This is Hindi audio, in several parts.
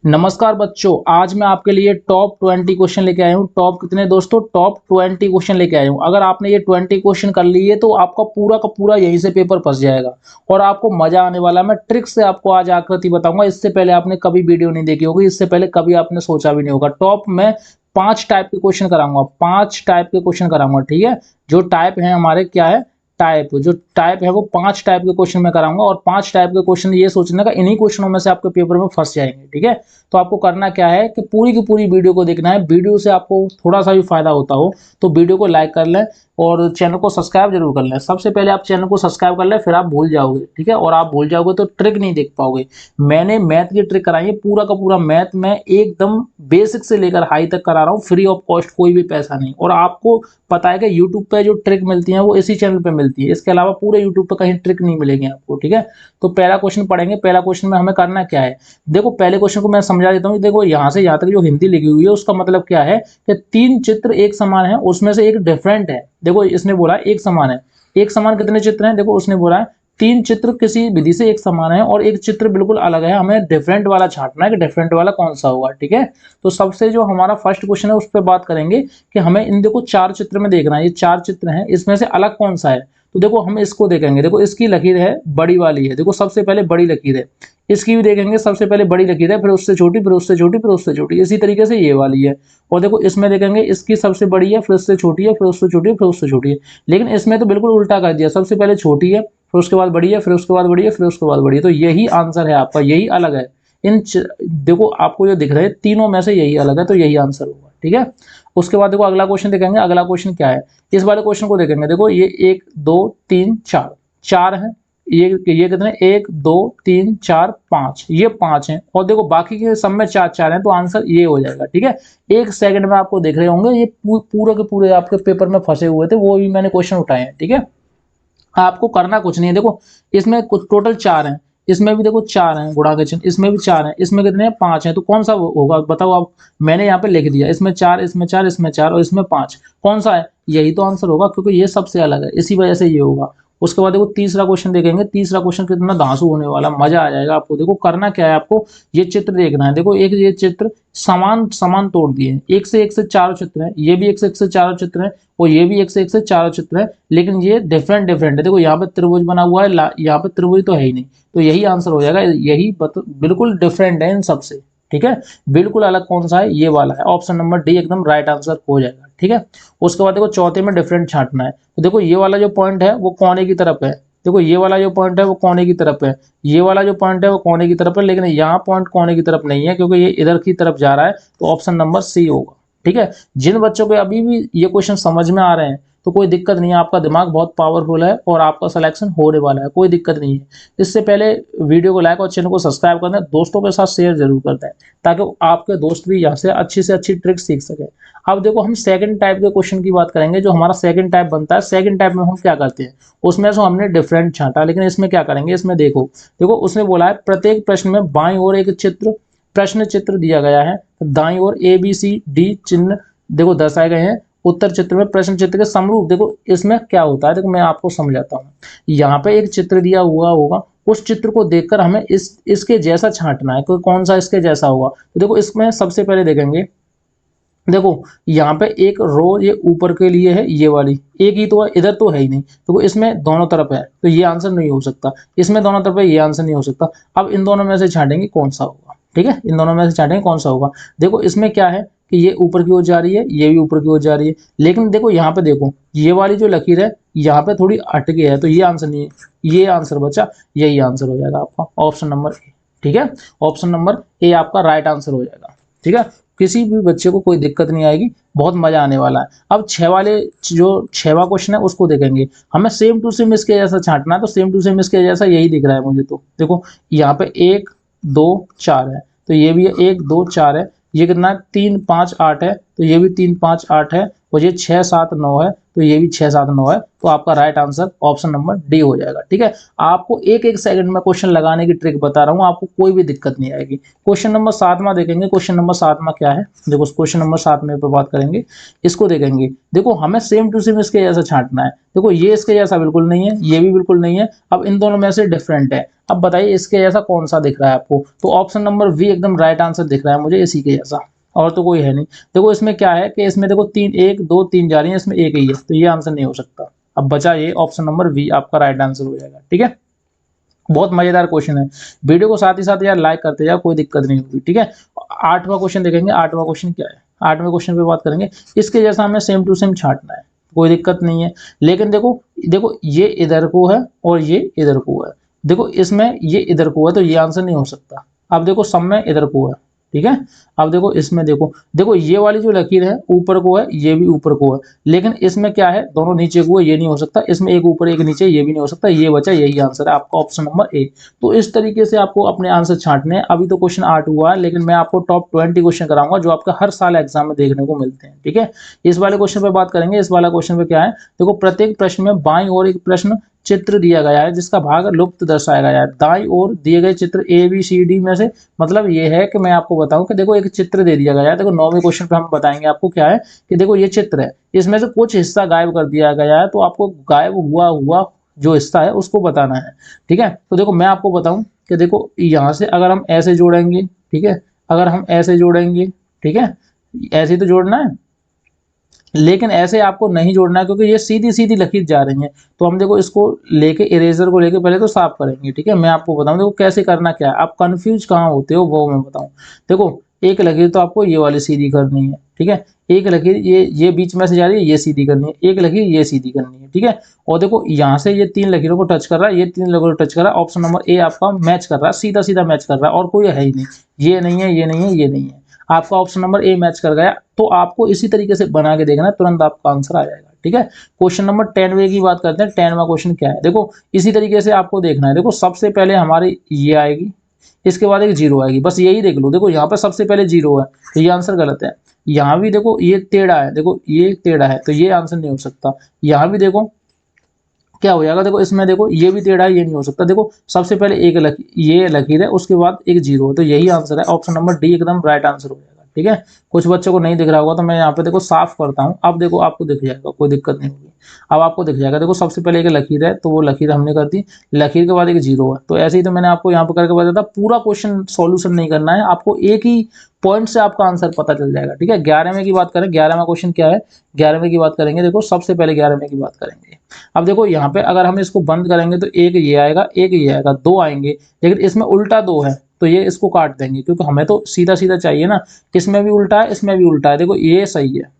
नमस्कार बच्चों, आज मैं आपके लिए टॉप 20 क्वेश्चन लेके आया हूँ। टॉप कितने दोस्तों? टॉप 20 क्वेश्चन लेके आया हूँ। अगर आपने ये 20 क्वेश्चन कर लिए तो आपका पूरा का पूरा यहीं से पेपर फंस जाएगा और आपको मजा आने वाला है। मैं ट्रिक से आपको आज आकृति बताऊंगा। इससे पहले आपने कभी वीडियो नहीं देखी होगी, इससे पहले कभी आपने सोचा भी नहीं होगा। टॉप में 5 टाइप के क्वेश्चन कराऊंगा, 5 टाइप के क्वेश्चन कराऊंगा। ठीक है, जो टाइप है हमारे क्या है, टाइप जो टाइप है वो 5 टाइप के क्वेश्चन में कराऊंगा और 5 टाइप के क्वेश्चन ये सोचने का इन्हीं क्वेश्चनों में से आपके पेपर में फंस जाएंगे। ठीक है, तो आपको करना क्या है कि पूरी की पूरी वीडियो को देखना है। वीडियो से आपको थोड़ा सा भी फायदा होता हो तो वीडियो को लाइक कर लें और चैनल को सब्सक्राइब जरूर कर लें। सबसे पहले आप चैनल को सब्सक्राइब कर लें, फिर आप भूल जाओगे। ठीक है, और आप भूल जाओगे तो ट्रिक नहीं देख पाओगे। मैंने मैथ की ट्रिक कराई है, पूरा का पूरा मैथ में एकदम बेसिक से लेकर हाई तक करा रहा हूँ, फ्री ऑफ कॉस्ट, कोई भी पैसा नहीं। और आपको पता है कि यूट्यूब पे जो ट्रिक मिलती है वो इसी चैनल पे मिलती है, इसके अलावा पूरे यूट्यूब पे कहीं ट्रिक नहीं मिलेगी आपको। ठीक है, तो पहला क्वेश्चन पढ़ेंगे। पहला क्वेश्चन में हमें करना क्या है, देखो पहले क्वेश्चन को मैं समझा देता हूँ। देखो यहाँ से यहाँ तक जो हिंदी लिखी हुई है उसका मतलब क्या है कि 3 चित्र एक समान है, उसमें से एक डिफरेंट है। देखो इसने बोला एक समान है, एक समान कितने चित्र हैं? देखो उसने बोला है 3 चित्र किसी विधि से एक समान है और एक चित्र बिल्कुल अलग है। हमें डिफरेंट वाला छांटना है कि डिफरेंट वाला कौन सा होगा। ठीक है, तो सबसे जो हमारा फर्स्ट क्वेश्चन है उस पर बात करेंगे कि हमें इन देखो 4 चित्र में देखना है। ये 4 चित्र हैं, इसमें से अलग कौन सा है? तो देखो हम इसको देखेंगे। देखो इसकी लकीर है बड़ी वाली है, देखो सबसे पहले बड़ी लकीर है। इसकी भी देखेंगे, सबसे पहले बड़ी लकीर है, फिर उससे छोटी, फिर उससे छोटी, फिर उससे छोटी। इसी तरीके से ये वाली है। और देखो इसमें देखेंगे, इसकी सबसे बड़ी है, फिर उससे छोटी है, फिर उससे छोटी है, फिर उससे छोटी है। लेकिन इसमें तो बिल्कुल उल्टा कर दिया, सबसे पहले छोटी है, फिर उसके बाद बड़ी है, फिर उसके बाद बड़ी है, फिर उसके बाद बड़ी है। तो यही आंसर है आपका, यही अलग है। देखो आपको जो दिख रहे हैं तीनों में से यही अलग है, तो यही आंसर होगा। ठीक है, उसके बाद देखो अगला क्वेश्चन देखेंगे। अगला क्वेश्चन क्या है, इस वाले क्वेश्चन को देखेंगे। देखो ये 1 2 3 4 4 है। ये कितने? 1 2 3 4 5, ये 5 हैं। और देखो बाकी के सब में 4 4 हैं, तो आंसर ये हो जाएगा। ठीक है, 1 सेकंड में आपको देख रहे होंगे, ये पूरे के पूरे आपके पेपर में फंसे हुए थे, वो भी मैंने क्वेश्चन उठाए हैं। ठीक है, आपको करना कुछ नहीं है। देखो इसमें कुछ टोटल 4 हैं, इसमें भी देखो 4 हैं, गुणा के चिन्ह, इसमें भी 4 हैं, इसमें कितने हैं? 5 हैं। तो कौन सा होगा बताओ आप? मैंने यहाँ पे लिख दिया, इसमें 4, इसमें 4, इसमें 4 और इसमें 5। कौन सा है? यही तो आंसर होगा, क्योंकि ये सबसे अलग है, इसी वजह से ये होगा। उसके बाद देखो तीसरा क्वेश्चन देखेंगे। तीसरा क्वेश्चन कितना धांसू होने वाला, मजा आ जाएगा आपको। देखो करना क्या है, आपको ये चित्र देखना है। देखो एक ये चित्र समान समान तोड़ दिए, एक से 4 चित्र हैं, ये भी एक से 4 चित्र हैं और ये भी एक से 4 चित्र हैं, लेकिन ये डिफरेंट डिफरेंट है। देखो यहाँ पे त्रिभुज बना हुआ है, यहाँ पे त्रिभुज तो है ही नहीं, तो यही आंसर हो जाएगा। यही बिल्कुल डिफरेंट है इन सबसे। ठीक है, बिल्कुल अलग कौन सा है? ये वाला है। ऑप्शन नंबर डी एकदम राइट आंसर हो जाएगा। ठीक है, उसके बाद देखो चौथे में डिफरेंट छांटना है। तो देखो ये वाला जो पॉइंट है वो कोने की तरफ है। देखो ये वाला जो पॉइंट है वो कोने की तरफ है, ये वाला जो पॉइंट है वो कोने की तरफ है, लेकिन यहाँ पॉइंट कोने की तरफ नहीं है क्योंकि ये इधर की तरफ जा रहा है, तो ऑप्शन नंबर सी होगा। ठीक है, जिन बच्चों को अभी भी ये क्वेश्चन समझ में आ रहे हैं तो कोई दिक्कत नहीं है, आपका दिमाग बहुत पावरफुल है और आपका सिलेक्शन होने वाला है, कोई दिक्कत नहीं है। इससे पहले वीडियो को लाइक और चैनल को सब्सक्राइब कर दें, दोस्तों के साथ शेयर जरूर करते हैं ताकि आपके दोस्त भी यहाँ से अच्छी ट्रिक सीख सके। अब देखो हम सेकंड टाइप के क्वेश्चन की बात करेंगे। जो हमारा सेकंड टाइप बनता है, सेकंड टाइप में हम क्या करते हैं, उसमें से हमने डिफरेंट छांटा, लेकिन इसमें क्या करेंगे, इसमें देखो देखो उसने बोला है प्रत्येक प्रश्न में बाईं ओर एक चित्र, प्रश्न चित्र दिया गया है, दाईं ओर ए बी सी डी चिन्ह देखो दर्शाए गए हैं, उत्तर चित्र में प्रश्न चित्र के समरूप। देखो इसमें क्या होता है, देखो मैं आपको समझाता हूँ। यहाँ पे एक चित्र दिया हुआ होगा, उस चित्र को देखकर हमें इसके जैसा छांटना है, कोई कौन सा इसके जैसा होगा। तो देखो इसमें सबसे पहले देखेंगे, देखो यहाँ पे एक रो ये ऊपर के लिए है, ये वाली एक ही तो है, इधर तो है ही नहीं। देखो इसमें दोनों तरफ है तो ये आंसर नहीं हो सकता, इसमें दोनों तरफ है, ये आंसर नहीं हो सकता। अब इन दोनों में से छांटेंगे कौन सा होगा। ठीक है, इन दोनों में से छांटेंगे कौन सा होगा। देखो इसमें क्या है कि ये ऊपर की ओर जा रही है, ये भी ऊपर की ओर जा रही है, लेकिन देखो यहाँ पे देखो ये वाली जो लकीर है यहाँ पे थोड़ी अटके है, तो ये आंसर नहीं है, ये आंसर बचा, यही आंसर हो जाएगा आपका ऑप्शन नंबर ए। ठीक है, ऑप्शन नंबर ए आपका राइट आंसर हो जाएगा। ठीक है, किसी भी बच्चे को कोई दिक्कत नहीं आएगी, बहुत मजा आने वाला है। अब 6 वाले जो 6वां क्वेश्चन है उसको देखेंगे। हमें सेम टू सेम इसके जैसा छांटना है, तो सेम टू सेम इसके जैसा यही दिख रहा है मुझे। तो देखो यहाँ पे 1 2 4 है, तो ये भी 1 2 4 है। ये कितना है? 3 5 8 है, तो ये भी 3 5 8 है, और ये 6 7 9 है, तो ये भी 6 7 9 है। तो आपका right answer option number D हो जाएगा। ठीक है, आपको एक एक सेकंड में क्वेश्चन लगाने की ट्रिक बता रहा हूँ, आपको कोई भी दिक्कत नहीं आएगी। क्वेश्चन नंबर 7वां देखेंगे। क्वेश्चन नंबर 7वां क्या है, देखो क्वेश्चन नंबर 7 में पे बात करेंगे, इसको देखेंगे। देखो हमें सेम टू सेम इसके जैसा छांटना है। देखो ये इसके जैसा बिल्कुल नहीं है, ये भी बिल्कुल नहीं है, अब इन दोनों में से डिफरेंट है। अब बताइए इसके जैसा कौन सा दिख रहा है आपको, तो ऑप्शन नंबर बी एकदम राइट आंसर दिख रहा है मुझे इसी के जैसा, और तो कोई है नहीं। देखो इसमें क्या है कि इसमें देखो 3 1 2 3 जा रही है, इसमें एक ही है, तो ये आंसर नहीं हो सकता। अब बचा ये ऑप्शन नंबर बी आपका राइट आंसर हो जाएगा। ठीक है, बहुत मजेदार क्वेश्चन है। वीडियो को साथ ही साथ यार लाइक करते जाओ, कोई दिक्कत नहीं होगी। ठीक है, 8वां क्वेश्चन देखेंगे। 8वां क्वेश्चन क्या है, 8वें क्वेश्चन पे बात करेंगे। इसके जैसा हमें सेम टू सेम छांटना है, कोई दिक्कत नहीं है। लेकिन देखो देखो ये इधर को है और ये इधर को है। देखो इसमें ये इधर को है, तो ये आंसर नहीं हो सकता। अब देखो सब में इधर को है। ठीक है, अब देखो इसमें देखो देखो ये वाली जो लकीर है ऊपर को है, ये भी ऊपर को है, लेकिन इसमें क्या है, दोनों नीचे को है, ये नहीं हो सकता। इसमें एक ऊपर एक नीचे, ये भी नहीं हो सकता। ये बचा, यही आंसर है आपका ऑप्शन नंबर ए। तो इस तरीके से आपको अपने आंसर छांटने हैं। अभी तो क्वेश्चन 8 हुआ है, लेकिन मैं आपको टॉप 20 क्वेश्चन कराऊंगा जो आपका हर साल एग्जाम में देखने को मिलते हैं। ठीक है, इस वाले क्वेश्चन पे बात करेंगे। इस वाला क्वेश्चन पे क्या है, देखो प्रत्येक प्रश्न में बाईं ओर एक प्रश्न चित्र दिया गया है जिसका भाग लुप्त दर्शाया गया है। दाईं ओर दिए गए चित्र ए बी सी डी में से, मतलब ये है कि मैं आपको बताऊं कि देखो एक चित्र दे दिया गया है। देखो 9वें क्वेश्चन पे हम बताएंगे आपको क्या है कि देखो ये चित्र है, इसमें से कुछ हिस्सा गायब कर दिया गया है, तो आपको गायब हुआ हुआ जो हिस्सा है उसको बताना है। ठीक है, तो देखो मैं आपको बताऊं कि देखो यहाँ से अगर हम ऐसे जोड़ेंगे, ठीक है, अगर हम ऐसे जोड़ेंगे, ठीक है, ऐसे ही तो जोड़ना है, लेकिन ऐसे आपको नहीं जोड़ना है क्योंकि ये सीधी सीधी लकीर जा रही है। तो हम देखो इसको लेके इरेजर को लेके पहले तो साफ करेंगे। ठीक है, मैं आपको बताऊं देखो कैसे करना क्या है, आप कंफ्यूज कहाँ होते हो वो मैं बताऊं। देखो एक लकीर तो आपको ये वाली सीधी करनी है। ठीक है, एक लकीर ये बीच में से जा रही है, ये सीधी करनी है, एक लकीर ये सीधी करनी है। ठीक है, और देखो यहाँ से ये 3 लकीरों को टच कर रहा है, ये 3 लकीरों को टच कर रहा है। ऑप्शन नंबर ए आपका मैच कर रहा है, सीधा सीधा मैच कर रहा है, और कोई है ही नहीं। ये नहीं है, ये नहीं है, ये नहीं है, आपका ऑप्शन नंबर ए मैच कर गया। तो आपको इसी तरीके से बना के देखना, तुरंत आपका आंसर आ जाएगा। ठीक है, क्वेश्चन नंबर 10वें की बात करते हैं। 10वां क्वेश्चन क्या है, देखो इसी तरीके से आपको देखना है। देखो सबसे पहले हमारी ये आएगी, इसके बाद एक जीरो आएगी, बस यही देख लो। देखो यहाँ पर सबसे पहले जीरो है, तो ये आंसर गलत है। यहाँ भी देखो ये टेढ़ा है, देखो ये टेढ़ा है, तो ये आंसर नहीं हो सकता। यहाँ भी देखो क्या हो जाएगा, देखो इसमें देखो ये भी टेढ़ा है, ये नहीं हो सकता। देखो सबसे पहले एक ये लकीर है, उसके बाद एक जीरो है, तो यही आंसर है ऑप्शन नंबर डी एकदम राइट आंसर हो जाएगा। ठीक है, कुछ बच्चों को नहीं दिख रहा होगा तो मैं यहाँ पे देखो साफ करता हूँ। अब देखो आपको दिख जाएगा, कोई दिक्कत नहीं होगी। अब आपको दिख जाएगा, देखो सबसे पहले एक लकीर है, तो वो लकीर हमने कर दी, लकीर के बाद एक जीरो है, तो ऐसे ही तो मैंने आपको यहाँ पे करके बताया था। पूरा क्वेश्चन सॉल्यूशन नहीं करना है आपको, एक ही पॉइंट से आपका आंसर पता चल जाएगा। ठीक है, 11वें की बात करें, 11वां क्वेश्चन क्या है, 11वें की बात करेंगे। देखो सबसे पहले 11वें की बात करेंगे। अब देखो यहाँ पे अगर हम इसको बंद करेंगे तो एक ये आएगा, एक ये आएगा, दो आएंगे, लेकिन इसमें उल्टा दो है, तो ये इसको काट देंगे क्योंकि हमें तो सीधा सीधा चाहिए ना। इसमें भी उल्टा है, इसमें भी उल्टा है, देखो ये सही है,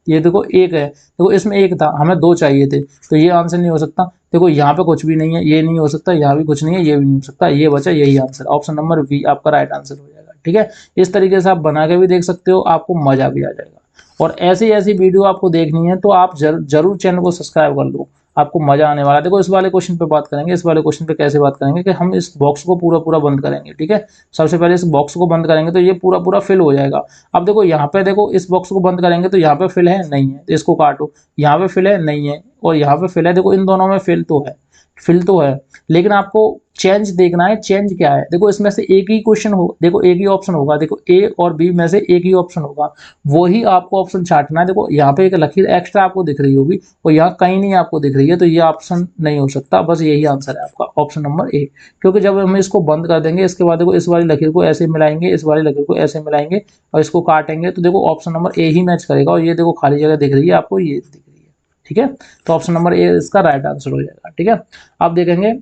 ये देखो एक है, देखो इसमें एक था, हमें दो चाहिए थे, तो ये आंसर नहीं हो सकता। देखो यहाँ पे कुछ भी नहीं है, ये नहीं हो सकता, यहाँ भी कुछ नहीं है, ये भी नहीं हो सकता, ये बचा, यही आंसर ऑप्शन नंबर बी आपका राइट आंसर हो जाएगा। ठीक है, इस तरीके से आप बना के भी देख सकते हो, आपको मजा भी आ जाएगा। और ऐसी ऐसी वीडियो आपको देखनी है तो आप जरूर चैनल को सब्सक्राइब कर लो, आपको मजा आने वाला है। देखो इस वाले क्वेश्चन पे बात करेंगे। इस वाले क्वेश्चन पे कैसे बात करेंगे कि हम इस बॉक्स को पूरा पूरा बंद करेंगे। ठीक है, सबसे पहले इस बॉक्स को बंद करेंगे तो ये पूरा पूरा फिल हो जाएगा। अब देखो यहाँ पे देखो इस बॉक्स को बंद करेंगे तो यहाँ पे फिल है नहीं है, तो इसको काटो। यहाँ पे फिल है नहीं है, और यहाँ पे फिल है, देखो इन दोनों में फिल तो है, फिल तो है, लेकिन आपको चेंज देखना है, चेंज क्या है। देखो इसमें से एक ही क्वेश्चन हो, देखो एक ही ऑप्शन होगा, देखो ए और बी में से एक ही ऑप्शन होगा, वही आपको ऑप्शन छांटना है। देखो यहाँ पे एक लकीर एक्स्ट्रा आपको दिख रही होगी और यहाँ कहीं नहीं आपको दिख रही है, तो ये ऑप्शन नहीं हो सकता, बस यही आंसर है आपका ऑप्शन नंबर ए। क्योंकि जब हम इसको बंद कर देंगे, इसके बाद देखो इस वाली लकीर को ऐसे मिलाएंगे, इस वाली लकीर को ऐसे मिलाएंगे और इसको काटेंगे, तो देखो option number A he match करेगा। और ये देखो खाली जगह दिख रही है आपको, ये दिख रही है। ठीक है, तो ऑप्शन नंबर ए इसका राइट आंसर हो जाएगा। ठीक है, अब देखेंगे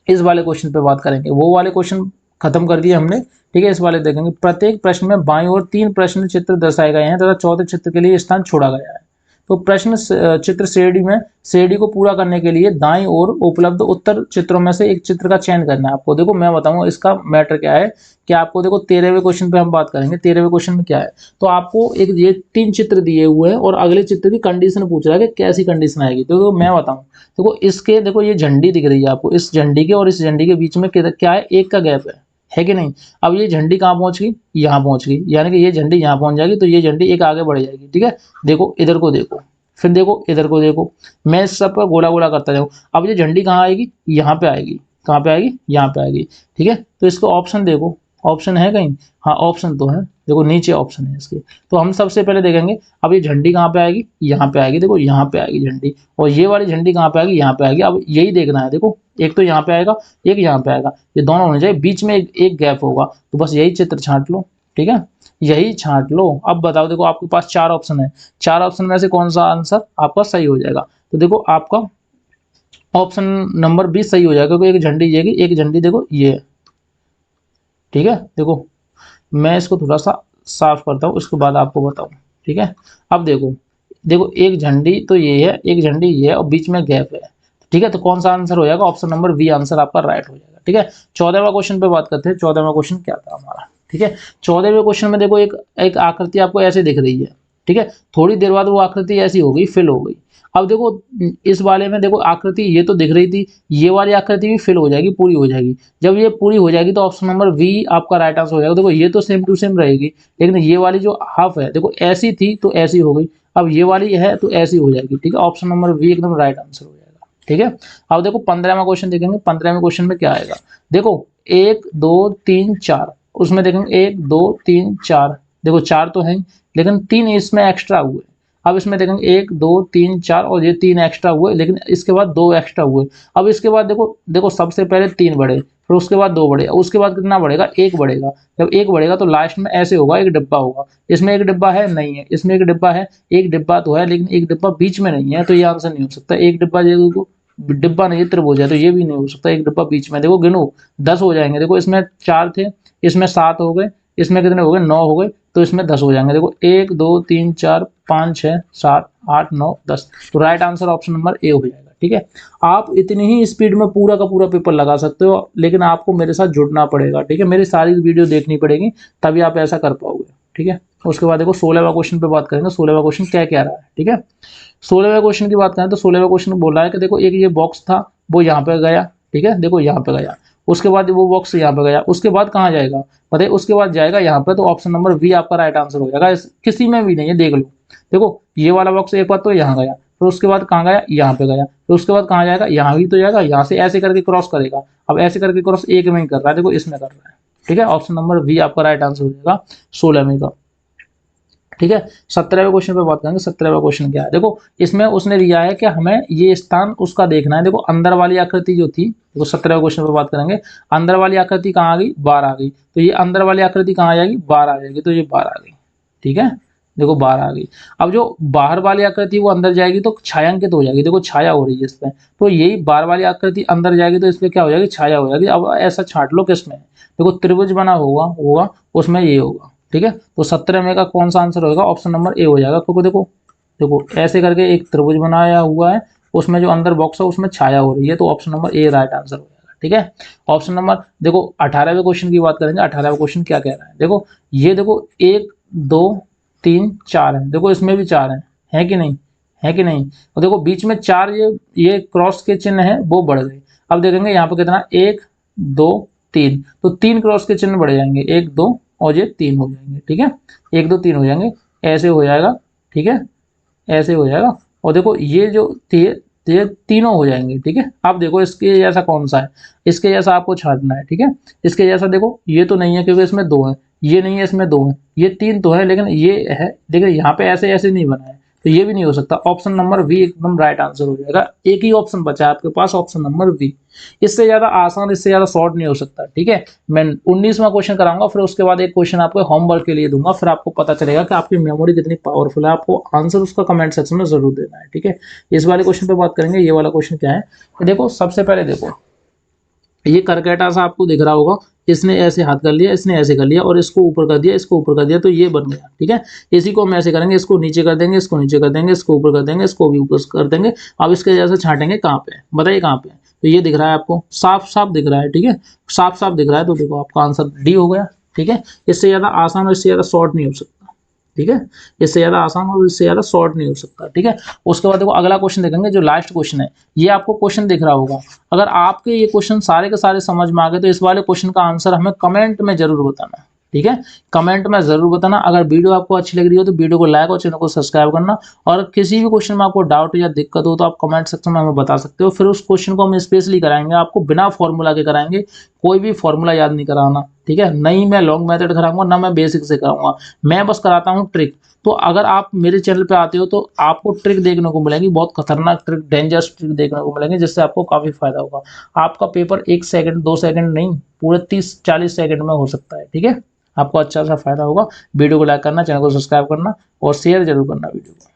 इस वाले क्वेश्चन पे बात करेंगे। वो वाले क्वेश्चन खत्म कर दिए हमने। ठीक है, इस वाले देखेंगे। प्रत्येक प्रश्न में बाईं ओर 3 प्रश्न चित्र दर्शाए गए हैं तथा चौथे चित्र के लिए स्थान छोड़ा गया है। तो प्रश्न चित्र श्रेणी में श्रेणी को पूरा करने के लिए दाईं ओर उपलब्ध उत्तर चित्रों में से एक चित्र का चयन करना है आपको। देखो मैं बताऊंगा इसका मैटर क्या है कि आपको देखो 13वें क्वेश्चन पे हम बात करेंगे। 13वें क्वेश्चन में क्या है, तो आपको एक ये 3 चित्र दिए हुए हैं और अगले चित्र की कंडीशन पूछ रहा है कि कैसी कंडीशन आएगी। तो मैं बताऊं, देखो इसके देखो ये झंडी दिख रही है आपको, इस झंडी के और इस झंडी के बीच में क्या है, एक का गैप है कि नहीं। अब ये झंडी कहाँ पहुंच गई, यहाँ पहुंच गई, यानी कि ये झंडी यहाँ पहुंच जाएगी तो ये झंडी एक आगे बढ़ जाएगी। ठीक है, देखो इधर को देखो, फिर देखो इधर को देखो, मैं इस सब पर गोला गोला करता जाऊँ। अब ये झंडी कहाँ आएगी, यहाँ पे आएगी, कहाँ पे आएगी, यहाँ पे आएगी। ठीक है, तो इसको ऑप्शन देखो, ऑप्शन है कहीं, हाँ ऑप्शन तो है, देखो नीचे ऑप्शन है इसके। तो हम सबसे पहले देखेंगे, अब ये झंडी कहाँ पे आएगी, यहाँ पे आएगी, देखो यहाँ पे आएगी झंडी, और ये वाली झंडी कहाँ पे आएगी, यहाँ पे आएगी। अब यही देखना है, देखो एक तो यहाँ पे आएगा, एक यहाँ पे आएगा, ये दोनों होने चाहिए, बीच में एक गैप होगा, तो बस यही चित्र छांट लो। ठीक है, यही छांट लो। अब बताओ, देखो आपके पास 4 ऑप्शन है, 4 ऑप्शन में से कौन सा आंसर आपका सही हो जाएगा। तो देखो आपका ऑप्शन नंबर 20 सही हो जाएगा, क्योंकि एक झंडी जाएगी, एक झंडी देखो ये है। ठीक है, देखो मैं इसको थोड़ा सा साफ करता हूँ, उसके बाद आपको बताऊँ। ठीक है, अब देखो, देखो एक झंडी तो ये है, एक झंडी ये है, और बीच में गैप है। ठीक है, तो कौन सा आंसर हो जाएगा, ऑप्शन नंबर बी आंसर आपका राइट हो जाएगा। ठीक है, 14वां क्वेश्चन पे बात करते हैं। 14वां क्वेश्चन क्या था हमारा। ठीक है, 14वें क्वेश्चन में देखो एक आकृति आपको ऐसे दिख रही है। ठीक है, थोड़ी देर बाद वो आकृति ऐसी हो गई, फिल हो गई। अब देखो इस वाले में देखो आकृति ये तो दिख रही थी, ये वाली आकृति भी फिल हो जाएगी, पूरी हो जाएगी। जब ये पूरी हो जाएगी तो ऑप्शन नंबर बी आपका राइट आंसर हो जाएगा। देखो ये तो सेम टू सेम रहेगी, लेकिन ये वाली जो हाफ है, देखो ऐसी थी तो ऐसी हो गई, अब ये वाली है तो ऐसी हो जाएगी। ठीक है, ऑप्शन नंबर बी एकदम राइट आंसर हो जाएगा। ठीक है, अब देखो 15वां क्वेश्चन देखेंगे। 15वें क्वेश्चन में क्या आएगा, देखो 1 2 3 4, उसमें देखेंगे 1 2 3 4, देखो 4 तो है, लेकिन 3 इसमें एक्स्ट्रा हुए। अब इसमें देखेंगे 1 2 3 4, और ये 3 एक्स्ट्रा हुए, लेकिन इसके बाद 2 एक्स्ट्रा हुए। अब इसके बाद देखो, देखो सबसे पहले 3 बढ़े, फिर उसके बाद 2 बढ़े, उसके बाद कितना बढ़ेगा, 1 बढ़ेगा। जब 1 बढ़ेगा तो लास्ट में ऐसे होगा, एक डिब्बा होगा। इसमें एक डिब्बा है, नहीं है, इसमें एक डिब्बा है, एक डिब्बा तो है, लेकिन एक डिब्बा बीच में नहीं है, तो ये आंसर नहीं हो सकता। एक डिब्बा देखो, डिब्बा नहीं है, त्रिभुज है, तो ये भी नहीं हो सकता। एक डिब्बा बीच में, देखो गिनो 10 हो जाएंगे। देखो इसमें 4 थे, इसमें 7 हो गए, इसमें कितने हो गए, 9 हो गए, तो इसमें 10 हो जाएंगे। देखो 1 2 3 4 5 6 7 8 9 10, तो right answer option number A हो जाएगा। ठीक है, आप इतनी ही स्पीड में पूरा का पूरा पेपर लगा सकते हो, लेकिन आपको मेरे साथ जुड़ना पड़ेगा। ठीक है, मेरी सारी वीडियो देखनी पड़ेगी, तभी आप ऐसा कर पाओगे। ठीक है, उसके बाद देखो 16वां क्वेश्चन पे बात करेंगे। 16वां क्वेश्चन क्या कह रहा है। ठीक है, 16वें क्वेश्चन की बात करें तो 16वें क्वेश्चन बोल रहा है कि देखो एक ये बॉक्स था, वो यहाँ पे गया। ठीक है, देखो यहाँ पे गया, उसके बाद वो बॉक्स यहाँ पे गया, उसके बाद कहाँ जाएगा पता है, उसके बाद जाएगा यहाँ पे। तो ऑप्शन नंबर बी आपका राइट आंसर हो जाएगा। किसी में भी नहीं है, देख लो। देखो ये वाला बॉक्स एक बार तो यहाँ गया, फिर उसके बाद कहाँ गया, यहाँ पे गया, फिर उसके बाद कहाँ जाएगा, यहाँ भी तो जाएगा, यहाँ से ऐसे करके क्रॉस करेगा। अब ऐसे करके क्रॉस एक में ही कर रहा है, देखो इसमें कर रहा है। ठीक है, ऑप्शन नंबर बी आपका राइट आंसर हो जाएगा 16वें का। ठीक है, 17वें क्वेश्चन पे बात करेंगे। 17वां क्वेश्चन क्या है, देखो इसमें उसने दिया है कि हमें ये स्थान उसका देखना है। देखो अंदर वाली आकृति जो थी, देखो 17वें क्वेश्चन पे बात करेंगे। अंदर वाली आकृति कहाँ आ गई, 12 आ गई, तो ये अंदर वाली आकृति कहाँ आ जाएगी, 12 आ जाएगी, तो ये 12 आ गई। ठीक है, देखो 12 आ गई। अब जो बाहर वाली आकृति वो अंदर जाएगी तो छायांकित हो जाएगी, देखो छाया हो रही है इसमें, तो यही बाहर वाली आकृति अंदर जाएगी तो इसमें क्या हो जाएगी, छाया हो जाएगी। अब ऐसा छांट लो किसमें, देखो त्रिभुज बना होगा होगा उसमें ये होगा। ठीक है, तो 17 में का कौन सा आंसर होगा, ऑप्शन नंबर ए हो जाएगा, क्योंकि देखो देखो ऐसे करके एक त्रिभुज बनाया हुआ है, उसमें जो अंदर बॉक्स है उसमें छाया हो रही है, तो option number A right answer हो जाएगा। ठीक है, ऑप्शन नंबर देखो 18वें क्वेश्चन की बात करेंगे। 18वां क्वेश्चन क्या कह रहा है, देखो ये देखो 1 2 3 4 है, देखो इसमें भी 4 है कि नहीं, है कि नहीं। और देखो बीच में 4 ये क्रॉस के चिन्ह है वो बढ़ गए। अब देखेंगे यहाँ पे कितना, 1 2 3, तो 3 क्रॉस के चिन्ह बढ़ जाएंगे, 1 2 और ये 3 हो जाएंगे। ठीक है, 1 2 3 हो जाएंगे, ऐसे हो जाएगा। ठीक है, ऐसे हो जाएगा, और देखो ये जो ये तीनों हो जाएंगे। ठीक है, अब देखो इसके जैसा कौन सा है, इसके जैसा आपको छांटना है। ठीक है, इसके जैसा देखो ये तो नहीं है क्योंकि इसमें 2 है, ये नहीं है इसमें 2 है, ये 3 तो है, लेकिन ये है, देखिए यहाँ पे ऐसे ऐसे नहीं बना है, तो ये भी नहीं हो सकता। ऑप्शन नंबर बी एकदम राइट आंसर हो जाएगा। एक ही ऑप्शन बचा है आपके पास, ऑप्शन नंबर बी। इससे ज्यादा आसान, इससे ज्यादा शॉर्ट नहीं हो सकता। ठीक है, मैं 19वां क्वेश्चन कराऊंगा, फिर उसके बाद एक क्वेश्चन आपको होमवर्क के लिए दूंगा, फिर आपको पता चलेगा कि आपकी मेमोरी कितनी पावरफुल है। आपको आंसर उसका कमेंट सेक्शन में जरूर देना है। ठीक है, इस वाले क्वेश्चन पे बात करेंगे। ये वाला क्वेश्चन क्या है, देखो सबसे पहले देखो ये करकेटा सा आपको दिख रहा होगा, इसने ऐसे हाथ कर लिया, इसने ऐसे कर लिया, और इसको ऊपर कर दिया, इसको ऊपर कर दिया, तो ये बन गया। ठीक है, इसी को हम ऐसे करेंगे, इसको नीचे कर देंगे, इसको नीचे कर देंगे, इसको ऊपर कर देंगे, इसको भी ऊपर कर देंगे। अब इसके जैसे छांटेंगे, कहाँ पे बताइए, कहाँ पे, तो ये दिख रहा है आपको, साफ साफ दिख रहा है। ठीक है, साफ साफ दिख रहा है, तो देखो आपका आंसर डी हो गया। ठीक है, इससे ज्यादा आसान और इससे ज्यादा शॉर्ट नहीं हो सकता। ठीक है, इससे ज़्यादा आसान और इससे ज़्यादा शॉर्ट नहीं हो सकता। ठीक है, उसके बाद देखो अगला क्वेश्चन देखेंगे, जो लास्ट क्वेश्चन है, ये आपको क्वेश्चन दिख रहा होगा। अगर आपके ये क्वेश्चन सारे के सारे समझ में आ गए तो इस वाले क्वेश्चन का आंसर हमें कमेंट में जरूर बताना। ठीक है, कमेंट में जरूर बताना। अगर वीडियो आपको अच्छी लग रही हो तो वीडियो को लाइक और चैनल को सब्सक्राइब करना। और किसी भी क्वेश्चन में आपको डाउट या दिक्कत हो तो आप कमेंट सेक्शन में हमें बता सकते हो, फिर उस क्वेश्चन को हम स्पेशली कराएंगे, आपको बिना फॉर्मूला के कराएंगे, कोई भी फॉर्मूला याद नहीं कराना। ठीक है, नहीं मैं लॉन्ग मेथड कराऊंगा, ना मैं बेसिक से कराऊंगा, मैं बस कराता हूँ ट्रिक। तो अगर आप मेरे चैनल पे आते हो तो आपको ट्रिक देखने को मिलेगी, बहुत खतरनाक ट्रिक, डेंजरस ट्रिक देखने को मिलेंगे, जिससे आपको काफी फायदा होगा। आपका पेपर 1 सेकंड 2 सेकंड नहीं, पूरे 30-40 सेकंड में हो सकता है। ठीक है, आपको अच्छा सा फायदा होगा। वीडियो को लाइक करना, चैनल को सब्सक्राइब करना और शेयर जरूर करना वीडियो को।